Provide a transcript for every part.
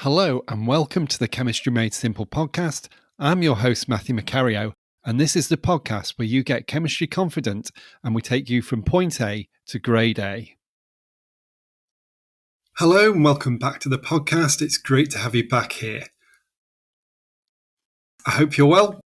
Hello and welcome to the Chemistry Made Simple podcast. I'm your host, Matthew Macario, and this is the podcast where you get chemistry confident and we take you from point A to grade A. Hello and welcome back to the podcast. It's great to have you back here. I hope you're well.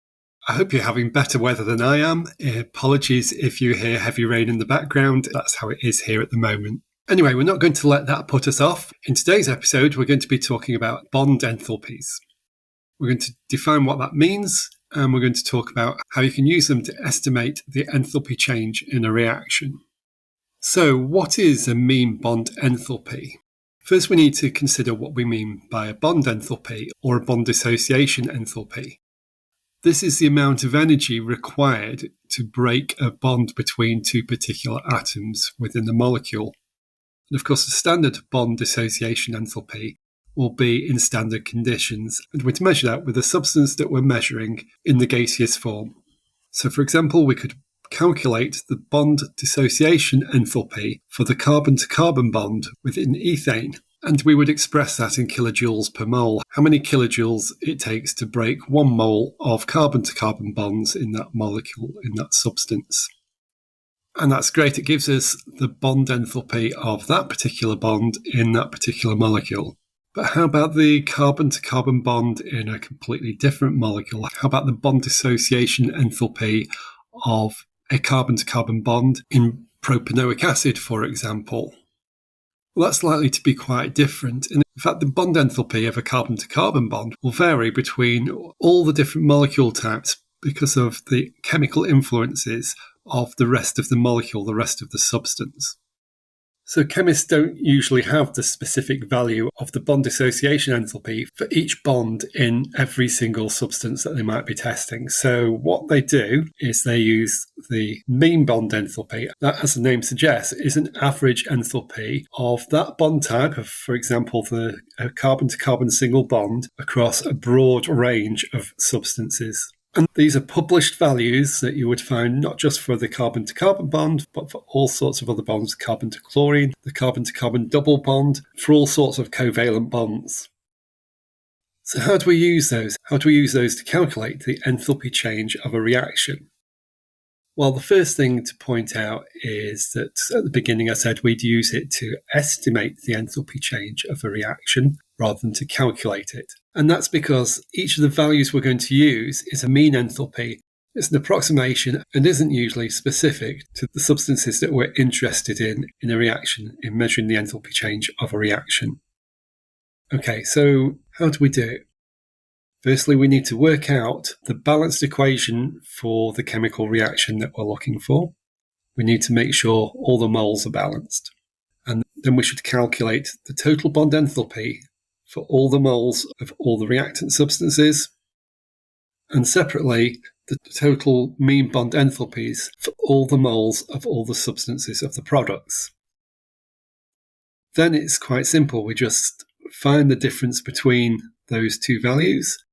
I hope you're having better weather than I am. Apologies if you hear heavy rain in the background. That's how it is here at the moment. Anyway, we're not going to let that put us off. In today's episode, we're going to be talking about bond enthalpies. We're going to define what that means, and we're going to talk about how you can use them to estimate the enthalpy change in a reaction. So, what is a mean bond enthalpy? First, we need to consider what we mean by a bond enthalpy or a bond dissociation enthalpy. This is the amount of energy required to break a bond between two particular atoms within the molecule. And of course, the standard bond dissociation enthalpy will be in standard conditions, and we're to measure that with a substance that we're measuring in the gaseous form. So, for example, we could calculate the bond dissociation enthalpy for the carbon-to-carbon bond within ethane, and we would express that in kilojoules per mole, how many kilojoules it takes to break 1 mole of carbon-to-carbon bonds in that molecule, in that substance. And that's great. It gives us the bond enthalpy of that particular bond in that particular molecule. But how about the carbon-to-carbon bond in a completely different molecule? How about the bond dissociation enthalpy of a carbon-to-carbon bond in propanoic acid, for example? Well, that's likely to be quite different. And in fact, the bond enthalpy of a carbon-to-carbon bond will vary between all the different molecule types because of the chemical influences of the rest of the molecule, the rest of the substance. So chemists don't usually have the specific value of the bond dissociation enthalpy for each bond in every single substance that they might be testing. So what they do is they use the mean bond enthalpy. That, as the name suggests, is an average enthalpy of that bond type of, for example, the carbon-to-carbon single bond across a broad range of substances. And these are published values that you would find not just for the carbon-to-carbon bond, but for all sorts of other bonds, carbon to chlorine, the carbon-to-carbon double bond, for all sorts of covalent bonds. So how do we use those? How do we use those to calculate the enthalpy change of a reaction? Well, the first thing to point out is that at the beginning I said we'd use it to estimate the enthalpy change of a reaction rather than to calculate it. And that's because each of the values we're going to use is a mean enthalpy. It's an approximation and isn't usually specific to the substances that we're interested in a reaction, in measuring the enthalpy change of a reaction. Okay, so how do we do it? Firstly, we need to work out the balanced equation for the chemical reaction that we're looking for. We need to make sure all the moles are balanced. And then we should calculate the total bond enthalpy for all the moles of all the reactant substances, and separately, the total mean bond enthalpies for all the moles of all the substances of the products. Then it's quite simple. We just find the difference between those two values.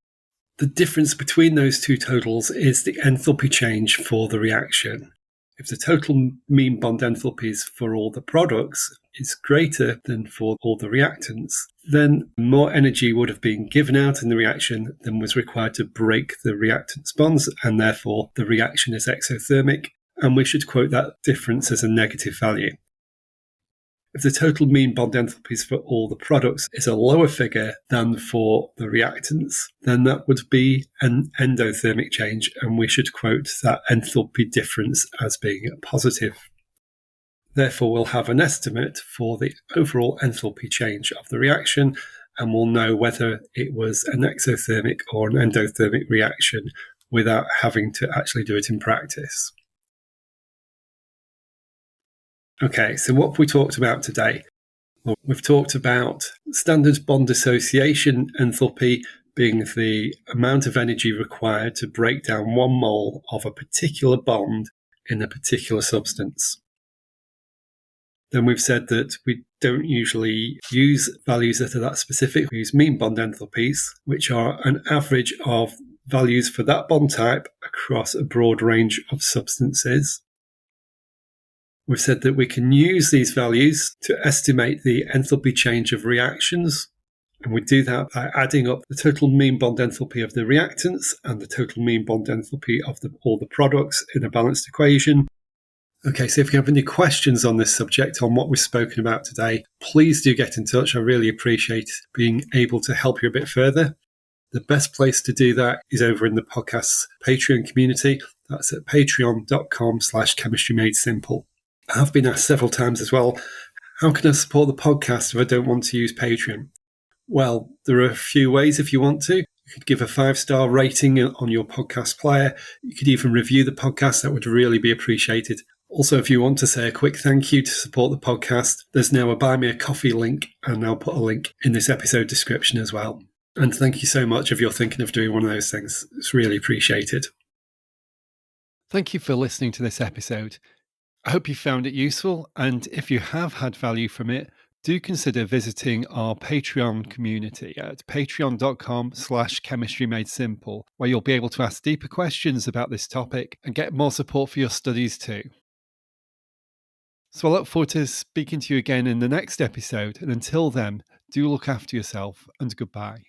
The difference between those two totals is the enthalpy change for the reaction. If the total mean bond enthalpies for all the products is greater than for all the reactants, then more energy would have been given out in the reaction than was required to break the reactant's bonds, and therefore the reaction is exothermic, and we should quote that difference as a negative value. If the total mean bond enthalpies for all the products is a lower figure than for the reactants, then that would be an endothermic change, and we should quote that enthalpy difference as being a positive. Therefore, we'll have an estimate for the overall enthalpy change of the reaction, and we'll know whether it was an exothermic or an endothermic reaction without having to actually do it in practice. Okay, so what have we talked about today? Well, we've talked about standard bond dissociation enthalpy being the amount of energy required to break down 1 mole of a particular bond in a particular substance. Then we've said that we don't usually use values that are that specific. We use mean bond enthalpies, which are an average of values for that bond type across a broad range of substances. We've said that we can use these values to estimate the enthalpy change of reactions, And we do that by adding up the total mean bond enthalpy of the reactants and the total mean bond enthalpy of all the products in a balanced equation. Okay, so if you have any questions on this subject, on what we've spoken about today, please do get in touch. I really appreciate being able to help you a bit further. The best place to do that is over in the podcast's Patreon community. That's at patreon.com/chemistrymadesimple. I have been asked several times as well, how can I support the podcast if I don't want to use Patreon? Well, there are a few ways if you want to. You could give a 5-star rating on your podcast player. You could even review the podcast. That would really be appreciated. Also, if you want to say a quick thank you to support the podcast, there's now a Buy Me a Coffee link, and I'll put a link in this episode description as well. And thank you so much if you're thinking of doing one of those things. It's really appreciated. Thank you for listening to this episode. I hope you found it useful, and if you have had value from it, do consider visiting our Patreon community at patreon.com/chemistrymadesimple, where you'll be able to ask deeper questions about this topic and get more support for your studies too. So I look forward to speaking to you again in the next episode, and until then, do look after yourself and goodbye.